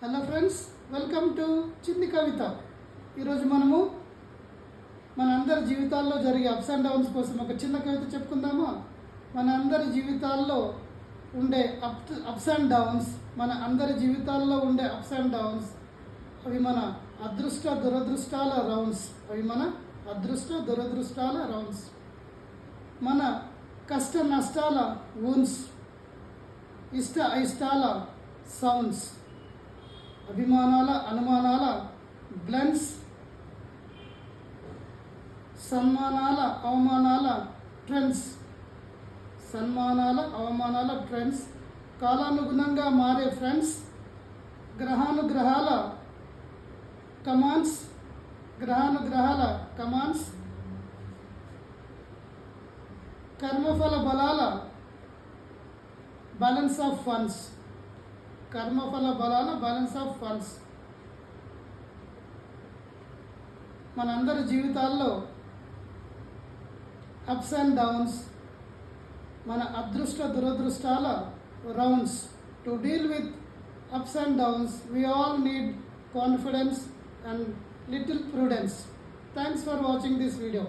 Hello friends, welcome to చిన్ని కవిత. ఈరోజు మనము మన అందరి జీవితాల్లో జరిగే అప్స్ అండ్ డౌన్స్ కోసం ఒక చిన్న కవిత చెప్పుకుందామా? మన అందరి జీవితాల్లో ఉండే అప్స్ అండ్ డౌన్స్ అవి మన అదృష్ట దురదృష్టాల రౌండ్స్, మన కష్ట నష్టాల వూన్స్, ఇష్ట అయిష్టాల సౌండ్స్, అభిమానాల అనుమానాల బ్లెండ్స్, సన్మానాల అవమానాల ట్రెండ్స్, కాలానుగుణంగా మారే ఫ్రెండ్స్, గ్రహాల కమాండ్స్, కర్మఫల బలాల బ్యాలెన్స్ ఆఫ్ ఫండ్స్. మనందరి జీవితాల్లో అప్స్ అండ్ డౌన్స్, మన అదృష్ట దురదృష్టాల rounds. To deal with ups and downs, we all need confidence and little prudence. Thanks for watching this video.